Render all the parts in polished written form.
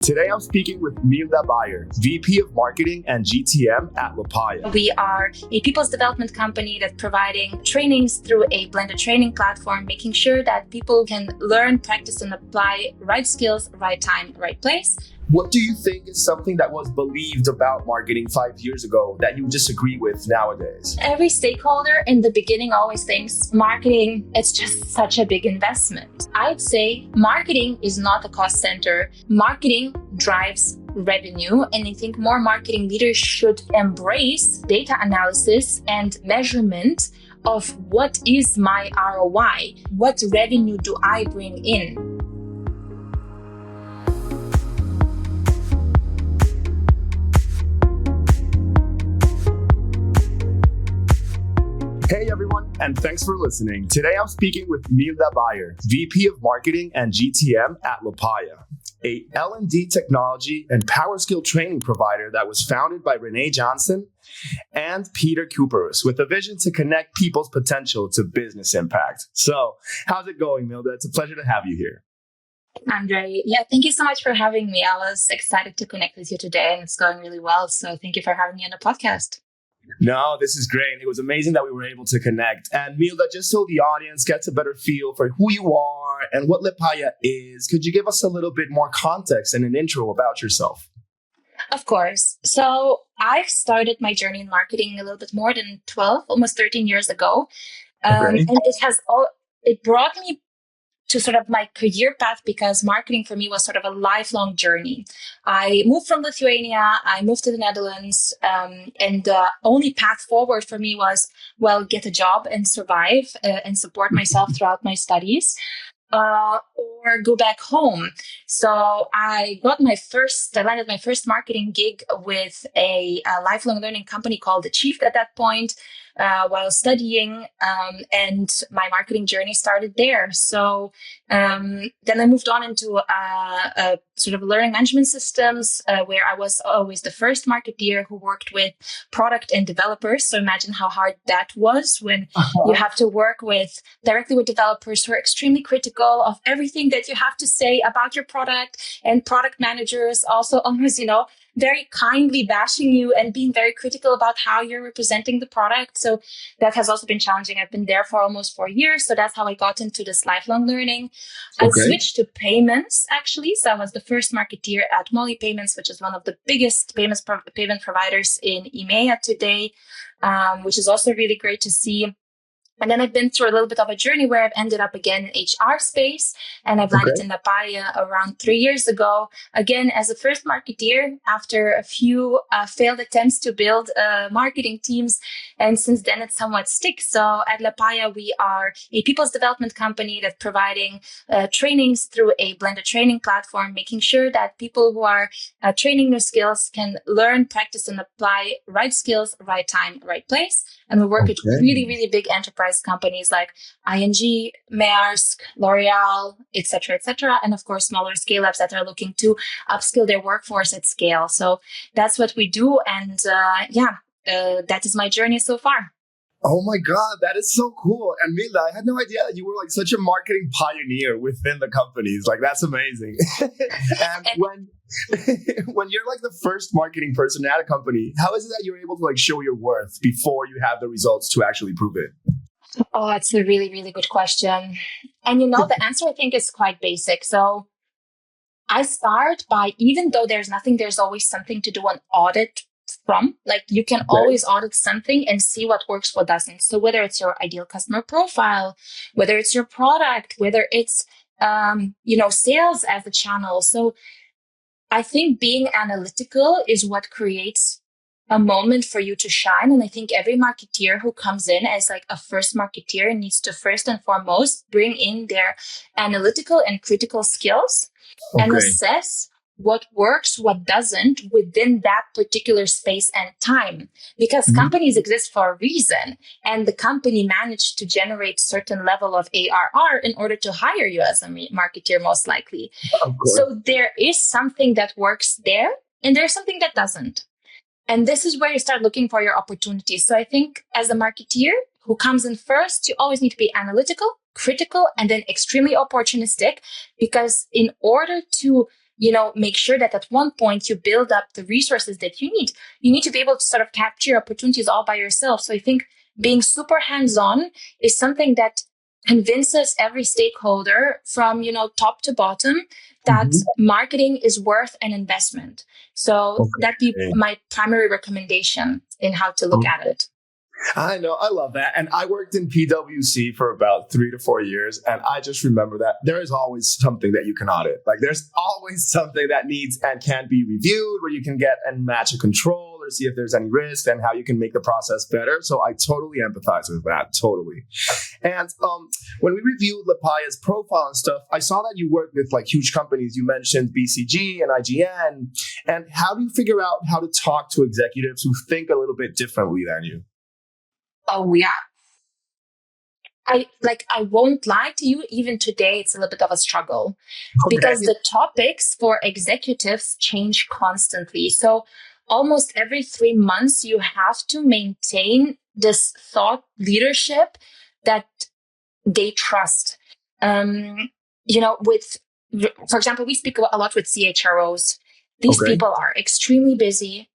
Today I'm speaking with Milda Bayer, VP of Marketing and GTM at Lepaya. We are a people's development company that's providing trainings through a blended training platform, making sure that people can learn, practice, and apply right skills, right time, right place. What do you think is something that was believed about marketing 5 years ago that you disagree with nowadays? Every stakeholder in the beginning always thinks marketing, it's just such a big investment. I'd say marketing is not the cost center. Marketing drives revenue, and I think more marketing leaders should embrace data analysis and measurement of what is my ROI, what revenue do I bring in. Hey everyone, and thanks for listening. Today I'm speaking with Milda Bayer, VP of Marketing and GTM at Lepaya, a L&D technology and power skill training provider that was founded by Renee Johnson and Peter Kuperus with a vision to connect people's potential to business impact. So, how's it going, Milda? It's a pleasure to have you here. Andre, thank you so much for having me. I was excited to connect with you today, and it's going really well. So thank you for having me on the podcast. No, this is great. It was amazing that we were able to connect. And Milda, just so the audience gets a better feel for who you are and what Lepaya is, could you give us a little bit more context and an intro about yourself? Of course. So I've started my journey in marketing a little bit more than 12, almost 13 years ago. And it brought me to sort of my career path because marketing for me was sort of a lifelong journey. I moved from Lithuania, I moved to the Netherlands, and the only path forward for me was, get a job and survive and support myself throughout my studies. Or go back home. So I landed my first marketing gig with a lifelong learning company called Achieved at that point while studying, and my marketing journey started there. So then I moved on into a sort of learning management systems where I was always the first marketeer who worked with product and developers. So imagine how hard that was when you have to work directly with developers who are extremely critical of everything that you have to say about your product, and product managers also almost, very kindly bashing you and being very critical about how you're representing the product. So that has also been challenging. I've been there for almost 4 years. So that's how I got into this lifelong learning. I switched to payments, actually. So I was the first marketeer at Molly Payments, which is one of the biggest payment providers in EMEA today, which is also really great to see. And then I've been through a little bit of a journey where I've ended up again in HR space, and I've landed in Lepaya around 3 years ago, again, as a first marketeer after a few failed attempts to build marketing teams. And since then, it's somewhat stick. So at Lepaya, we are a people's development company that's providing trainings through a blended training platform, making sure that people who are training new skills can learn, practice, and apply right skills, right time, right place. And we work with really, really big enterprise companies like ING, Maersk, L'Oreal, et cetera, and of course, smaller scale-ups that are looking to upskill their workforce at scale. So that's what we do. And that is my journey so far. Oh my God, that is so cool. And Milda, I had no idea that you were like such a marketing pioneer within the companies. Like, that's amazing. And when you're like the first marketing person at a company, how is it that you're able to like show your worth before you have the results to actually prove it? Oh, that's a really, really good question. And the answer I think is quite basic. So I start by, even though there's nothing, there's always something to do an audit from. Like, you can always audit something and see what works, what doesn't. So whether it's your ideal customer profile, whether it's your product, whether it's, sales as a channel. So I think being analytical is what creates a moment for you to shine. And I think every marketeer who comes in as like a first marketeer needs to first and foremost bring in their analytical and critical skills and assess what works, what doesn't within that particular space and time. Because companies exist for a reason, and the company managed to generate certain level of ARR in order to hire you as a marketeer, most likely. So there is something that works there, and there's something that doesn't. And this is where you start looking for your opportunities. So I think as a marketeer who comes in first, you always need to be analytical, critical, and then extremely opportunistic, because in order to make sure that at one point you build up the resources that you need. You need to be able to sort of capture opportunities all by yourself. So I think being super hands-on is something that convinces every stakeholder from, top to bottom that marketing is worth an investment. So that'd be my primary recommendation in how to look at it. I know. I love that. And I worked in PwC for about 3 to 4 years. And I just remember that there is always something that you can audit. Like there's always something that needs and can be reviewed where you can get and match a control or see if there's any risk and how you can make the process better. So I totally empathize with that. Totally. And when we reviewed Lepaya's profile and stuff, I saw that you worked with like huge companies. You mentioned BCG and IGN. And how do you figure out how to talk to executives who think a little bit differently than you? Oh, yeah. I won't lie to you, even today, it's a little bit of a struggle because the topics for executives change constantly. So almost every 3 months, you have to maintain this thought leadership that they trust. For example, we speak a lot with CHROs. These people are extremely busy.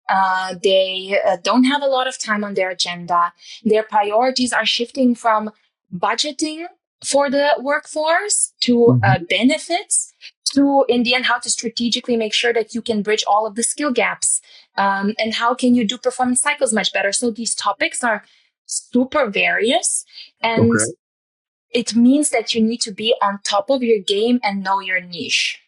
They don't have a lot of time on their agenda. Their priorities are shifting from budgeting for the workforce to benefits to, in the end, how to strategically make sure that you can bridge all of the skill gaps and how can you do performance cycles much better. So these topics are super various and it means that you need to be on top of your game and know your niche.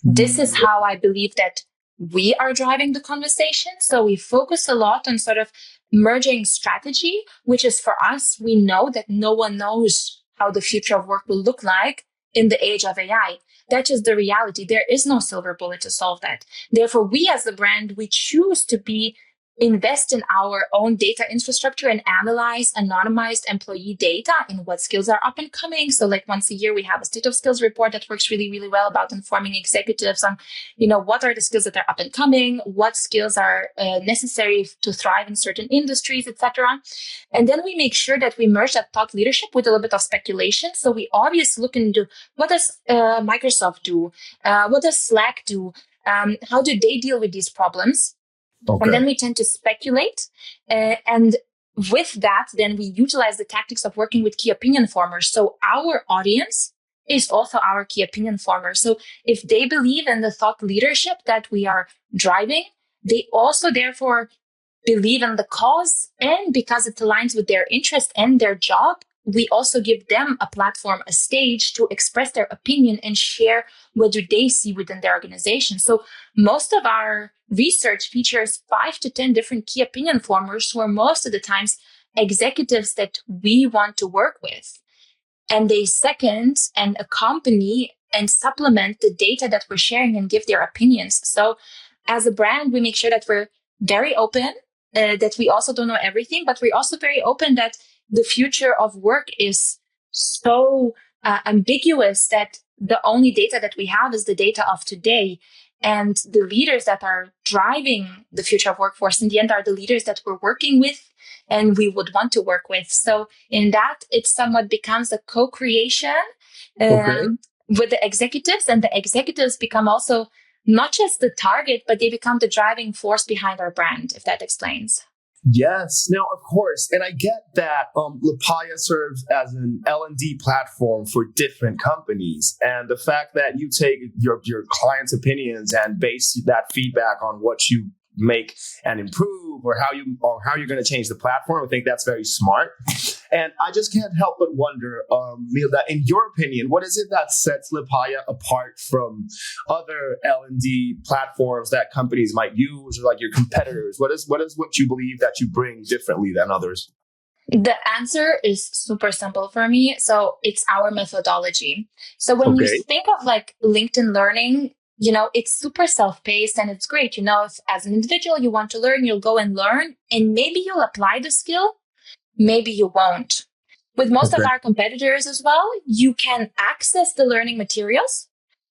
This is how I believe that we are driving the conversation. So we focus a lot on sort of merging strategy, which is for us, we know that no one knows how the future of work will look like in the age of AI. That's just the reality. There is no silver bullet to solve that. Therefore, we as a brand, we choose to invest in our own data infrastructure and analyze anonymized employee data and what skills are up and coming. So like once a year, we have a state of skills report that works really, really well about informing executives on, what are the skills that are up and coming, what skills are necessary to thrive in certain industries, etc. And then we make sure that we merge that thought leadership with a little bit of speculation. So we obviously look into what does Microsoft do? What does Slack do? How do they deal with these problems? And then we tend to speculate. And with that, then we utilize the tactics of working with key opinion formers. So our audience is also our key opinion formers. So if they believe in the thought leadership that we are driving, they also therefore believe in the cause. And because it aligns with their interest and their job, we also give them a platform, a stage to express their opinion and share what do they see within their organization. So most of our research features 5 to 10 different key opinion formers who are most of the times executives that we want to work with. And they second and accompany and supplement the data that we're sharing and give their opinions. So as a brand, we make sure that we're very open, that we also don't know everything, but we're also very open that the future of work is so ambiguous that the only data that we have is the data of today. And the leaders that are driving the future of workforce in the end are the leaders that we're working with and we would want to work with. So in that, it somewhat becomes a co-creation with the executives, and the executives become also not just the target, but they become the driving force behind our brand, if that explains. Yes. Now, of course, and I get that Lepaya serves as an L&D platform for different companies, and the fact that you take your clients' opinions and base that feedback on what you make and improve, or how you're going to change the platform, I think that's very smart. And I just can't help but wonder, Milda, in your opinion, what is it that sets Lepaya apart from other L&D platforms that companies might use, or like your competitors? What is what you believe that you bring differently than others? The answer is super simple for me. So it's our methodology. So when you think of like LinkedIn Learning, it's super self-paced and it's great. If as an individual you want to learn, you'll go and learn, and maybe you'll apply the skill, maybe you won't. With most of our competitors as well, you can access the learning materials.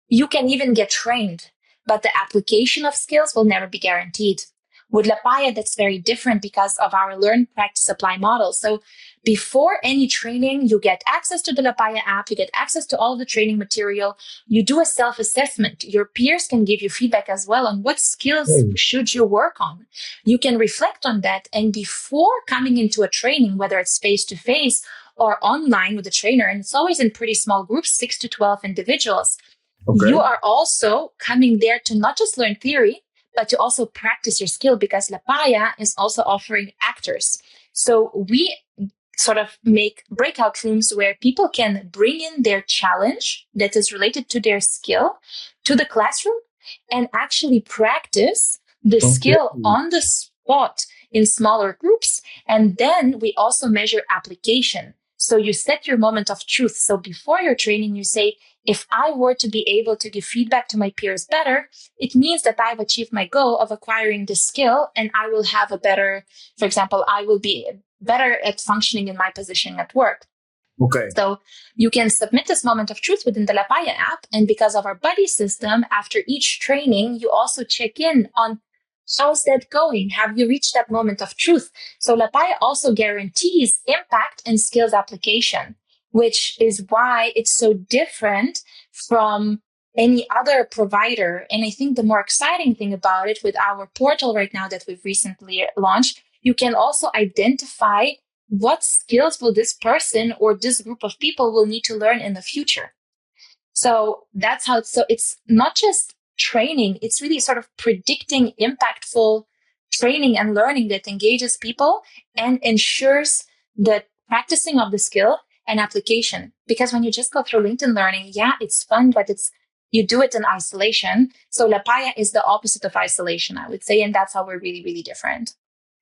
You can even get trained, but the application of skills will never be guaranteed. With Lepaya, that's very different because of our learn, practice, apply model. So before any training, you get access to the Lepaya app, you get access to all the training material, you do a self-assessment. Your peers can give you feedback as well on what skills should you work on. You can reflect on that. And before coming into a training, whether it's face-to-face or online with a trainer, and it's always in pretty small groups, 6 to 12 individuals, you are also coming there to not just learn theory, but to also practice your skill, because Lepaya is also offering actors. So we sort of make breakout rooms where people can bring in their challenge that is related to their skill to the classroom and actually practice the skill on the spot in smaller groups. And then we also measure application. So you set your moment of truth. So before your training, you say, if I were to be able to give feedback to my peers better, it means that I've achieved my goal of acquiring the skill, and I will have a better, for example, I will be better at functioning in my position at work. Okay. So you can submit this moment of truth within the Lepaya app. And because of our buddy system, after each training, you also check in on how's that going? Have you reached that moment of truth? So Lepaya also guarantees impact and skills application, which is why it's so different from any other provider. And I think the more exciting thing about it, with our portal right now that we've recently launched, you can also identify what skills will this person or this group of people will need to learn in the future. So that's how it's not just training, it's really sort of predicting impactful training and learning that engages people and ensures the practicing of the skill and application. Because when you just go through LinkedIn learning, yeah, it's fun, but you do it in isolation. So Lepaya is the opposite of isolation, I would say. And that's how we're really, really different.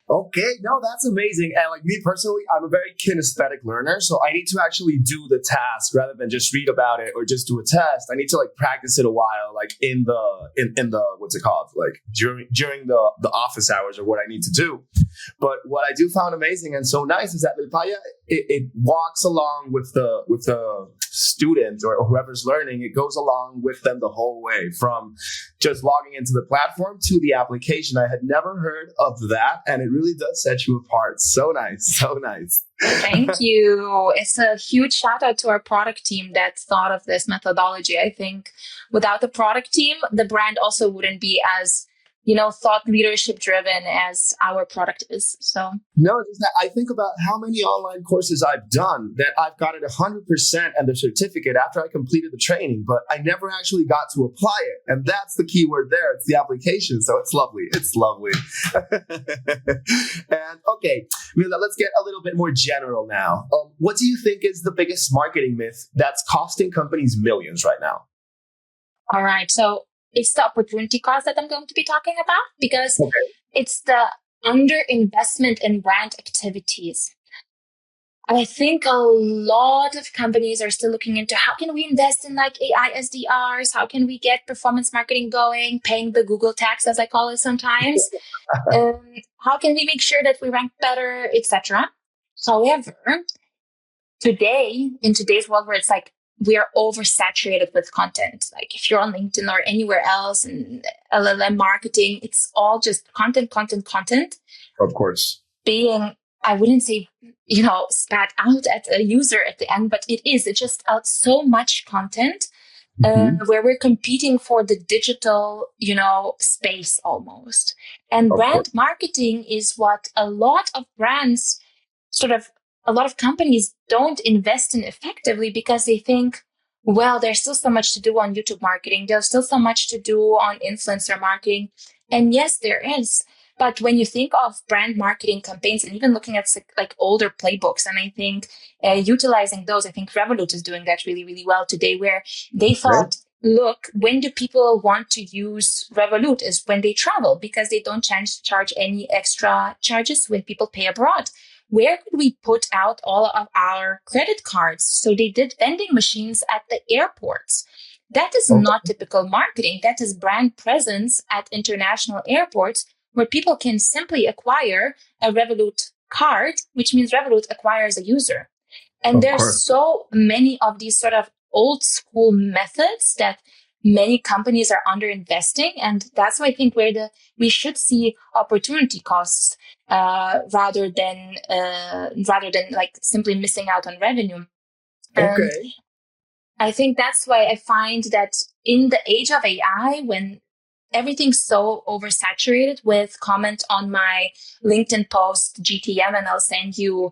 Okay, no, that's amazing. And like me personally, I'm a very kinesthetic learner. So I need to actually do the task rather than just read about it or just do a test. I need to like practice it a while, like in the what's it called? Like during the office hours or what I need to do. But what I do found amazing and so nice is that Lepaya, it walks along with the student or whoever's learning. It goes along with them the whole way from just logging into the platform to the application. I had never heard of that, and it really does set you apart. So nice, so nice. Thank you. It's a huge shout out to our product team that thought of this methodology. I think without the product team, the brand also wouldn't be as thought leadership driven as our product is. So no, I think about how many online courses I've done that I've got it 100% and the certificate after I completed the training, but I never actually got to apply it. And that's the key word there. It's the application. So it's lovely. It's lovely. And okay, Milda, let's get a little bit more general now. What do you think is the biggest marketing myth that's costing companies millions right now? All right. So it's the opportunity cost that I'm going to be talking about, because it's the underinvestment in brand activities. I think a lot of companies are still looking into how can we invest in like AI SDRs? How can we get performance marketing going, paying the Google tax, as I call it sometimes? How can we make sure that we rank better, etc.? However, in today's world where it's like, we are oversaturated with content. Like if you're on LinkedIn or anywhere else in LLM marketing, it's all just content. Of course. Being, I wouldn't say, spat out at a user at the end, but it's just so much content where we're competing for the digital, space almost. And brand marketing is what a lot of brands a lot of companies don't invest in effectively because they think, well, there's still so much to do on YouTube marketing. There's still so much to do on influencer marketing. And yes, there is. But when you think of brand marketing campaigns and even looking at like older playbooks, and I think utilizing those, I think Revolut is doing that really, really well today, where they thought, look, when do people want to use Revolut is when they travel, because they don't charge any extra charges when people pay abroad. Where could we put out all of our credit cards? So they did vending machines at the airports. That is not typical marketing. That is brand presence at international airports where people can simply acquire a Revolut card, which means Revolut acquires a user. And there's so many of these sort of old school methods that many companies are underinvesting, and that's why I think we should see opportunity costs rather than like simply missing out on revenue. Okay. I think that's why I find that in the age of AI, when everything's so oversaturated with comment on my LinkedIn post GTM, and I'll send you,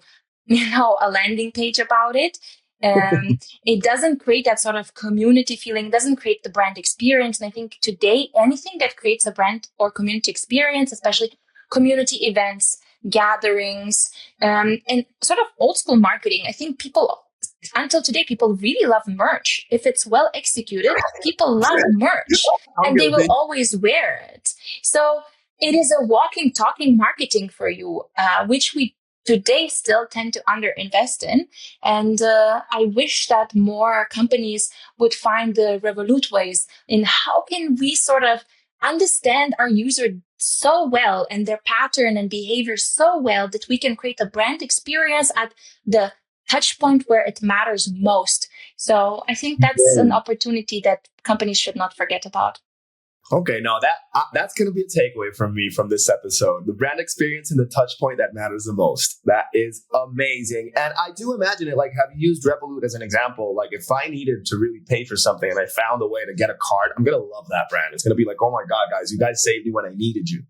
a landing page about it. It doesn't create that sort of community feeling, doesn't create the brand experience. And I think today, anything that creates a brand or community experience, especially community events, gatherings, and sort of old school marketing, I think until today, people really love merch. If it's well executed, people love merch and they will always wear it. So it is a walking, talking marketing for you, which we today still tend to underinvest in. And I wish that more companies would find the Revolut ways in how can we sort of understand our user so well and their pattern and behavior so well that we can create a brand experience at the touch point where it matters most. So I think that's an opportunity that companies should not forget about. Okay, no, that's going to be a takeaway from me from this episode. The brand experience and the touch point that matters the most. That is amazing. And I do imagine it, like, have you used Revolut as an example? Like, if I needed to really pay for something and I found a way to get a card, I'm going to love that brand. It's going to be like, oh my God, guys, you guys saved me when I needed you.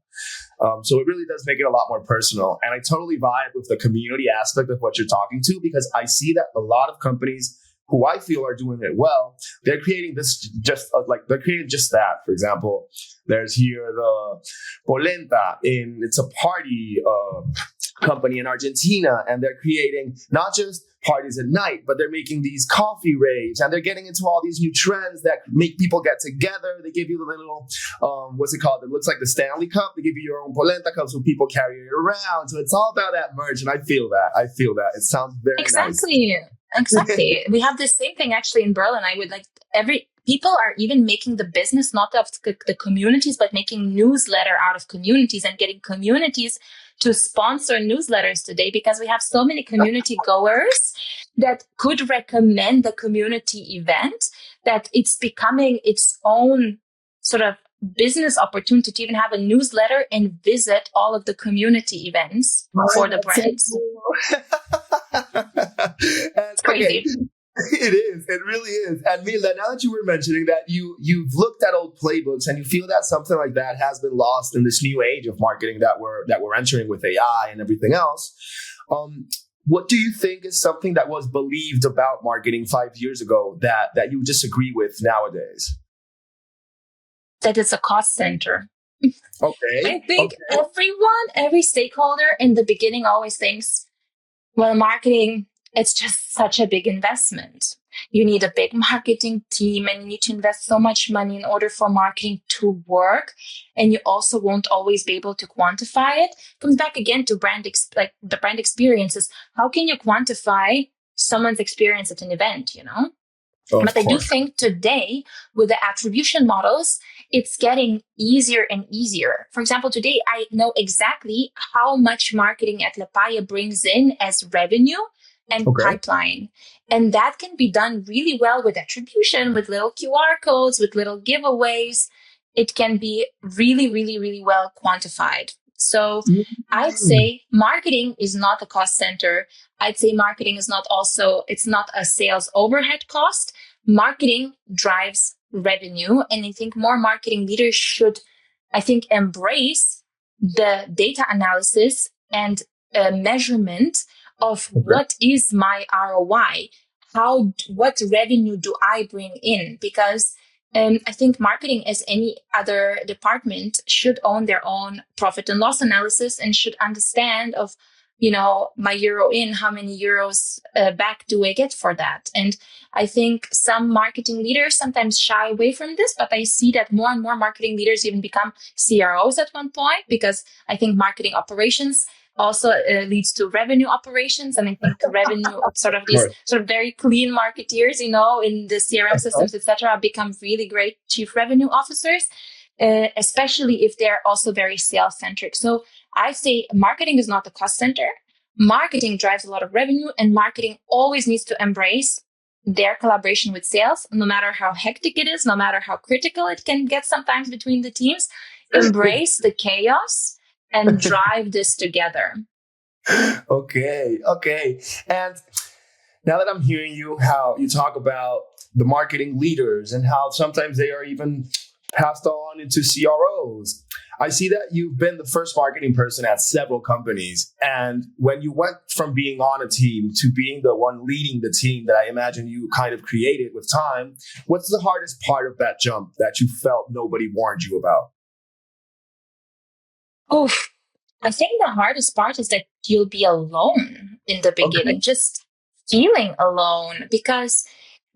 So it really does make it a lot more personal. And I totally vibe with the community aspect of what you're talking to, because I see that a lot of companies who I feel are doing it well, they're creating this they're creating just that. For example, there's here the Polenta it's a party company in Argentina, and they're creating not just parties at night, but they're making these coffee raves, and they're getting into all these new trends that make people get together. They give you the little, what's it called? It looks like the Stanley Cup. They give you your own polenta cup so people carry it around. So it's all about that merch, and I feel that. It sounds very nice. Exactly. We have the same thing actually in Berlin. I would like people are even making the business not of the communities, but making newsletter out of communities and getting communities to sponsor newsletters today, because we have so many community goers that could recommend the community event that it's becoming its own sort of business opportunity to even have a newsletter and visit all of the community events for the brands. It's crazy. Okay. It is. It really is. And Milda, now that you were mentioning that you've looked at old playbooks and you feel that something like that has been lost in this new age of marketing that we're entering with AI and everything else, what do you think is something that was believed about marketing 5 years ago that you disagree with nowadays? That it's a cost center. Okay. I think every stakeholder in the beginning always thinks, well, marketing, it's just such a big investment. You need a big marketing team and you need to invest so much money in order for marketing to work. And you also won't always be able to quantify it. Comes back again to the brand experiences. How can you quantify someone's experience at an event, But I do think today with the attribution models, it's getting easier and easier. For example, today I know exactly how much marketing at Lepaya brings in as revenue and pipeline. And that can be done really well with attribution, with little QR codes, with little giveaways. It can be really, really, really well quantified. So I'd say marketing is not a cost center. I'd say marketing is it's not a sales overhead cost. Marketing drives revenue. And I think more marketing leaders should, embrace the data analysis and measurement of what is my ROI? What revenue do I bring in? Because I think marketing, as any other department, should own their own profit and loss analysis and should understand of, my euro in, how many euros back do I get for that? And I think some marketing leaders sometimes shy away from this, but I see that more and more marketing leaders even become CROs at one point, because I think marketing operations also leads to revenue operations. And I think revenue, sort of these sort of very clean marketeers, in the CRM systems, etc., become really great chief revenue officers, especially if they're also very sales centric. So I say marketing is not the cost center. Marketing drives a lot of revenue, and marketing always needs to embrace their collaboration with sales, no matter how hectic it is, no matter how critical it can get sometimes between the teams, embrace the chaos and drive this together. Okay. And now that I'm hearing you, how you talk about the marketing leaders and how sometimes they are even passed on into CROs, I see that you've been the first marketing person at several companies. And when you went from being on a team to being the one leading the team that I imagine you kind of created with time, what's the hardest part of that jump that you felt nobody warned you about? Oh, I think the hardest part is that you'll be alone in the beginning, just feeling alone, because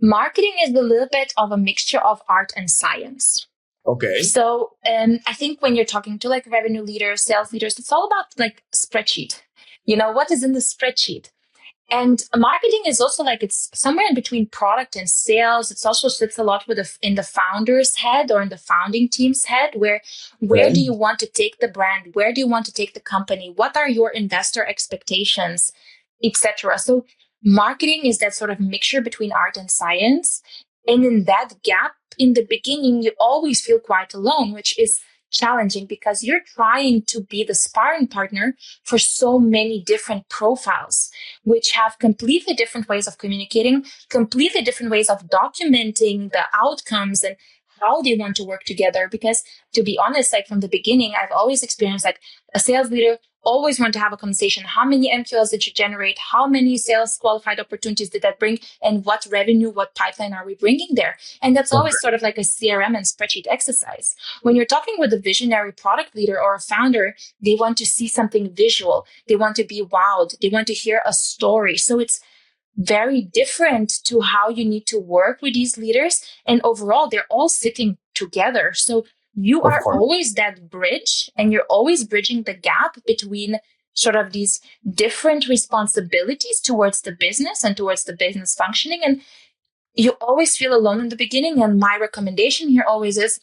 marketing is a little bit of a mixture of art and science. Okay. So I think when you're talking to like revenue leaders, sales leaders, it's all about like spreadsheet. What is in the spreadsheet? And marketing is also like, it's somewhere in between product and sales. It also sits a lot in the founder's head or in the founding team's head, where do you want to take the brand? Where do you want to take the company? What are your investor expectations, etc.? So marketing is that sort of mixture between art and science. And in that gap, in the beginning, you always feel quite alone, which is challenging because you're trying to be the sparring partner for so many different profiles, which have completely different ways of communicating, completely different ways of documenting the outcomes and how they want to work together. Because to be honest, like from the beginning, I've always experienced like a sales leader always want to have a conversation. How many MQLs did you generate? How many sales qualified opportunities did that bring? And what revenue, what pipeline are we bringing there? And that's always sort of like a CRM and spreadsheet exercise. When you're talking with a visionary product leader or a founder, they want to see something visual. They want to be wowed. They want to hear a story. So it's very different to how you need to work with these leaders. And overall, they're all sitting together. So you are always that bridge, and you're always bridging the gap between sort of these different responsibilities towards the business and towards the business functioning. And you always feel alone in the beginning. And my recommendation here always is,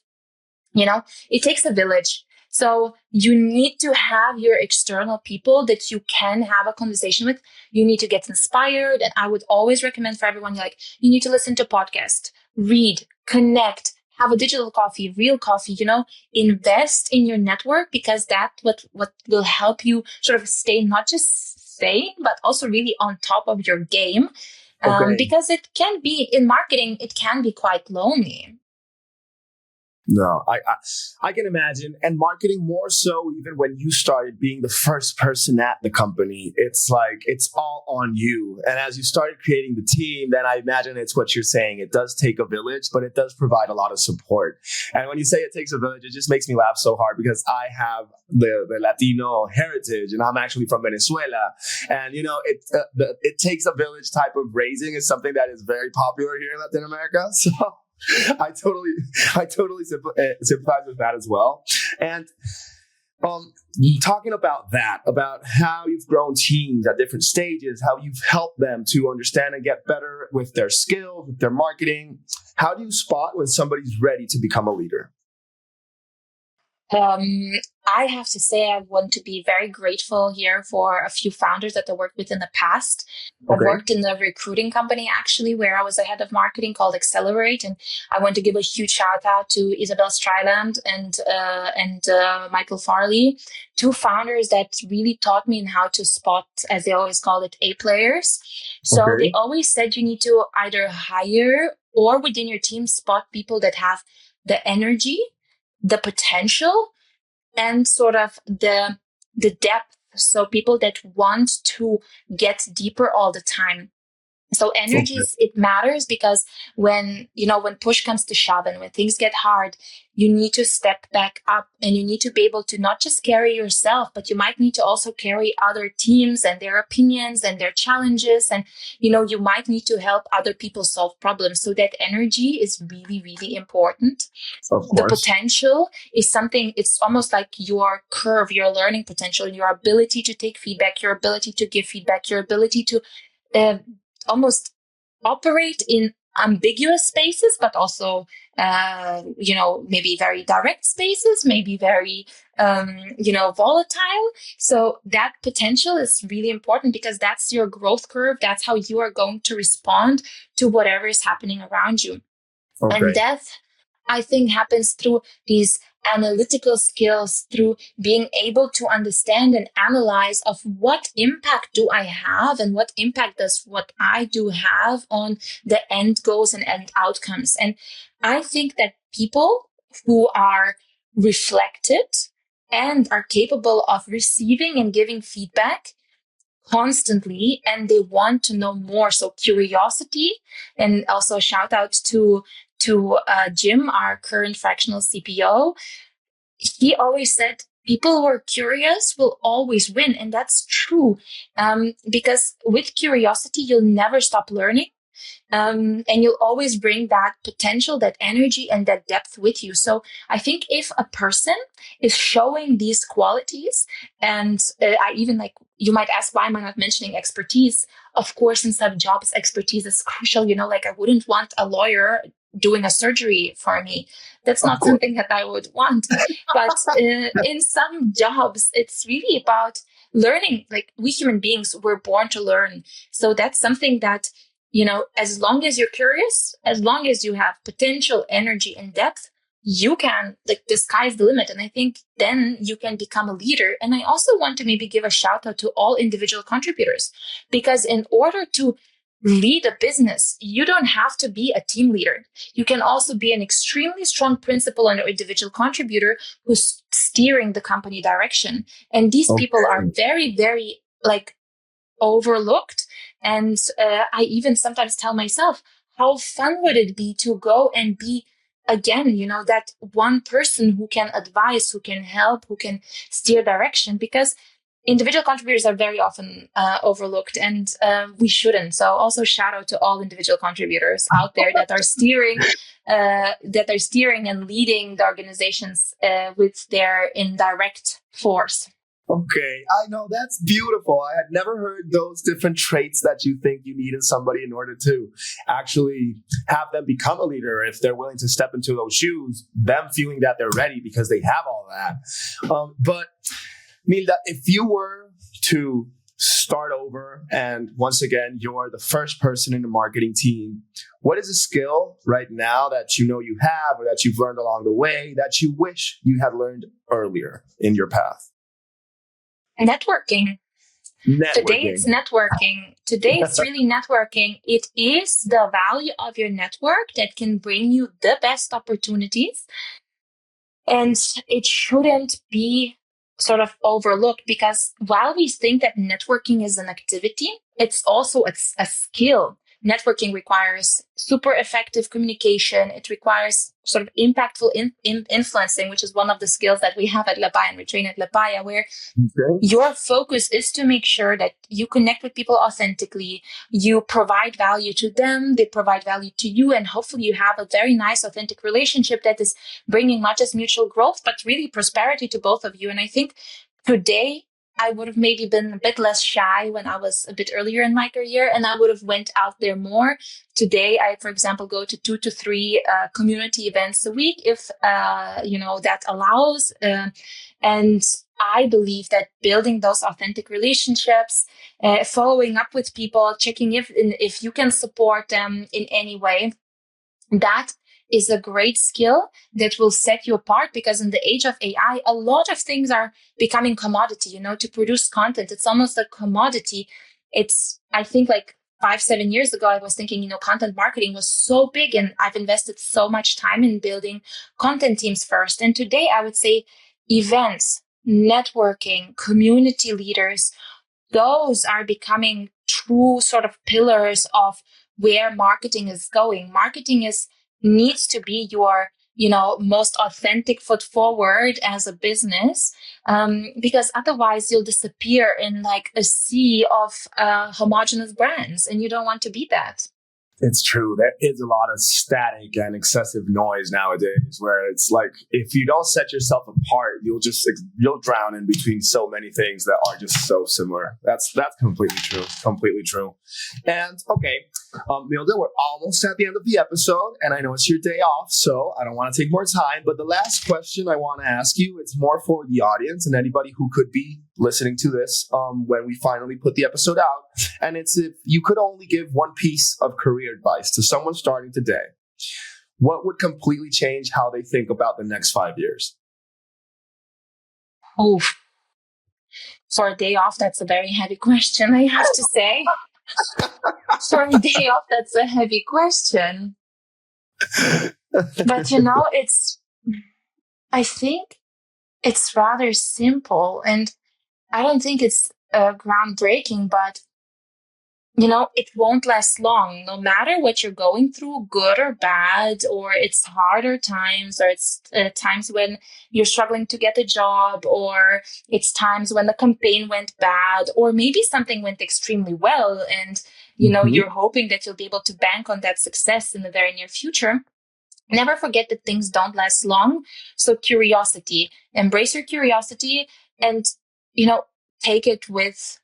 it takes a village. So you need to have your external people that you can have a conversation with. You need to get inspired. And I would always recommend for everyone, you need to listen to podcasts, read, connect, have a digital coffee, real coffee, invest in your network, because that's what will help you sort of stay not just sane, but also really on top of your game. Because it can be, in marketing, it can be quite lonely. No, I can imagine. And marketing more so, even when you started being the first person at the company, it's like, it's all on you. And as you started creating the team, then I imagine it's what you're saying. It does take a village, but it does provide a lot of support. And when you say it takes a village, it just makes me laugh so hard, because I have the Latino heritage, and I'm actually from Venezuela. And, it takes a village type of raising is something that is very popular here in Latin America. So I totally sympathize with that as well. And talking about that, about how you've grown teams at different stages, how you've helped them to understand and get better with their skills, with their marketing. How do you spot when somebody's ready to become a leader? I have to say, I want to be very grateful here for a few founders that I worked with in the past. I worked in a recruiting company, actually, where I was a head of marketing called Accelerate. And I want to give a huge shout out to Isabel Stryland and Michael Farley, two founders that really taught me in how to spot, as they always call it, A players. So they always said you need to either hire or within your team spot people that have the energy, the potential, and sort of the depth. So people that want to get deeper all the time. So energy, it matters, because when push comes to shove and when things get hard, you need to step back up, and you need to be able to not just carry yourself, but you might need to also carry other teams and their opinions and their challenges. And, you might need to help other people solve problems. So that energy is really, really important. The potential is something, it's almost like your curve, your learning potential, your ability to take feedback, your ability to give feedback, your ability to almost operate in ambiguous spaces, but also, maybe very direct spaces, maybe very, volatile. So that potential is really important because that's your growth curve. That's how you are going to respond to whatever is happening around you. Okay. And that, I think, happens through these analytical skills, through being able to understand and analyze of what impact do I have and what impact does what I do have on the end goals and end outcomes. And I think that people who are reflected and are capable of receiving and giving feedback constantly, and they want to know more. So curiosity, and also a shout out to Jim, our current fractional CPO. He always said people who are curious will always win, and that's true. Because with curiosity, you'll never stop learning. And you'll always bring that potential, that energy, and that depth with you. So I think if a person is showing these qualities, and I even you might ask, why am I not mentioning expertise? Of course, in some jobs, expertise is crucial. I wouldn't want a lawyer doing a surgery for me. That's not something that I would want. But in some jobs, it's really about learning. Like, we human beings, we're born to learn. So that's something that, as long as you're curious, as long as you have potential, energy, and depth, you can, the sky's the limit. And I think then you can become a leader. And I also want to maybe give a shout out to all individual contributors, because in order to lead a business, you don't have to be a team leader. You can also be an extremely strong principal and individual contributor who's steering the company direction. And these people are very, very overlooked. And I even sometimes tell myself, how fun would it be to go and be, again, that one person who can advise, who can help, who can steer direction, because individual contributors are very often overlooked, and we shouldn't. So also shout out to all individual contributors out there that are steering, and leading the organizations with their indirect force. Okay, I know, that's beautiful. I had never heard those different traits that you think you need in somebody in order to actually have them become a leader. If they're willing to step into those shoes, them feeling that they're ready because they have all that. But Milda, if you were to start over and once again, you're the first person in the marketing team, what is a skill right now that you have or that you've learned along the way that you wish you had learned earlier in your path? Networking. Today it's networking. Today it's really networking. It is the value of your network that can bring you the best opportunities. And it shouldn't be sort of overlooked, because while we think that networking is an activity, it's also a skill. Networking requires super effective communication. It requires sort of impactful influencing, which is one of the skills that we have at Lepaya and we train at Lepaya, where your focus is to make sure that you connect with people authentically, you provide value to them, they provide value to you, and hopefully you have a very nice, authentic relationship that is bringing not just mutual growth, but really prosperity to both of you. And I think today, I would have maybe been a bit less shy when I was a bit earlier in my career, and I would have went out there more. Today, I, for example, go to 2 to 3 community events a week, if that allows. And I believe that building those authentic relationships, following up with people, checking if you can support them in any way, that is a great skill that will set you apart, because in the age of AI, a lot of things are becoming commodity. To produce content, it's almost a commodity. I think 5-7 years ago, I was thinking, content marketing was so big, and I've invested so much time in building content teams first. And today I would say events, networking, community leaders, those are becoming true sort of pillars of where marketing is going. Marketing needs to be your, most authentic foot forward as a business, because otherwise you'll disappear in a sea of homogenous brands, and you don't want to be that. It's true. There is a lot of static and excessive noise nowadays where it's like, if you don't set yourself apart, you'll drown in between so many things that are just so similar. That's completely true. Completely true. And okay, Milda, we're almost at the end of the episode, and I know it's your day off, so I don't want to take more time. But the last question I want to ask you, it's more for the audience and anybody who could be listening to this when we finally put the episode out. And it's, if you could only give one piece of career advice to someone starting today, what would completely change how they think about the next 5 years? Oh, for a day off, that's a very heavy question, I have to say. For a day off, that's a heavy question. But I think it's rather simple, and I don't think it's groundbreaking, but it won't last long. No matter what you're going through, good or bad, or it's harder times, or it's times when you're struggling to get a job, or it's times when the campaign went bad, or maybe something went extremely well, and you're hoping that you'll be able to bank on that success in the very near future. Never forget that things don't last long. So curiosity, embrace your curiosity, and take it with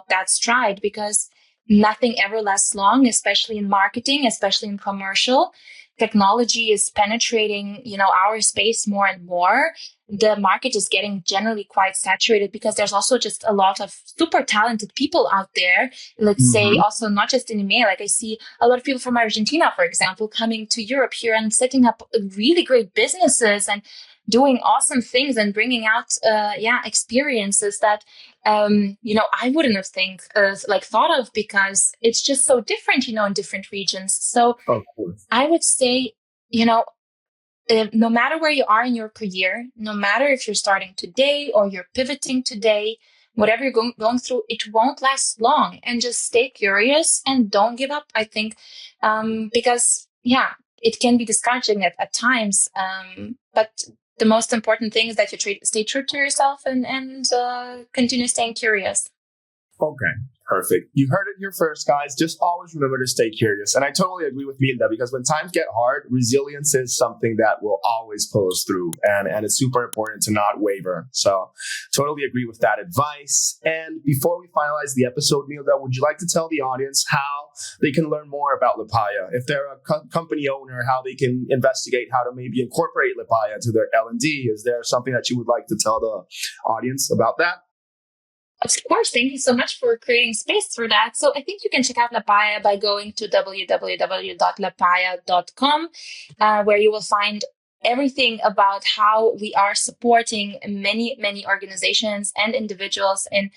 that stride, because nothing ever lasts long, especially in marketing, especially in commercial. Technology is penetrating, our space more and more. The market is getting generally quite saturated because there's also just a lot of super talented people out there. Let's say also not just in EMEA. Like I see a lot of people from Argentina, for example, coming to Europe here and setting up really great businesses and doing awesome things and bringing out, experiences that, I wouldn't have thought of, because it's just so different, in different regions. So I would say, no matter where you are in your career, no matter if you're starting today or you're pivoting today, whatever you're going through, it won't last long. And just stay curious and don't give up, I think, because, it can be discouraging at times. But the most important thing is that you stay true to yourself and continue staying curious. Okay, perfect. You heard it here first, guys. Just always remember to stay curious. And I totally agree with Milda, because when times get hard, resilience is something that will always pull us through. And it's super important to not waver. So totally agree with that advice. And before we finalize the episode, Milda, would you like to tell the audience how they can learn more about Lepaya? If they're a company owner, how they can investigate how to maybe incorporate Lepaya to their L&D? Is there something that you would like to tell the audience about that? Of course. Thank you so much for creating space for that. So I think you can check out Lepaya by going to www.lepaya.com, where you will find everything about how we are supporting many, many organizations and individuals in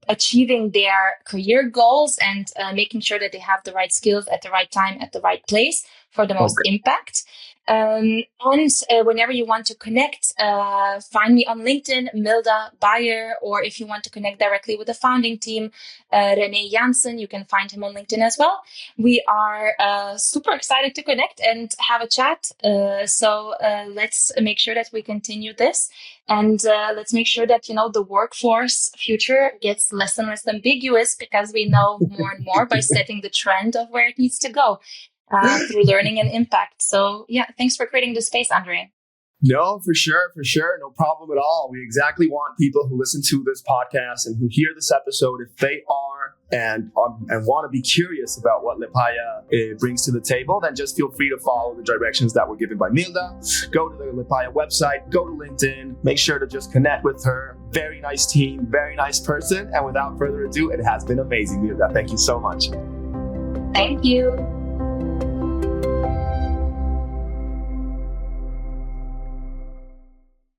achieving their career goals and making sure that they have the right skills at the right time, at the right place for the most impact. And whenever you want to connect, find me on LinkedIn, Milda Bayer, or if you want to connect directly with the founding team, René Janssen, you can find him on LinkedIn as well. We are super excited to connect and have a chat. So let's make sure that we continue this, and let's make sure that, the workforce future gets less and less ambiguous, because we know more and more by setting the trend of where it needs to go. Through learning and impact. So thanks for creating the space, Andre. No, for sure. No problem at all. We exactly want people who listen to this podcast and who hear this episode, if they are and want to be curious about what Lepaya brings to the table, then just feel free to follow the directions that were given by Milda. Go to the Lepaya website, go to LinkedIn, make sure to just connect with her. Very nice team, very nice person. And without further ado, it has been amazing, Milda. Thank you so much. Thank you.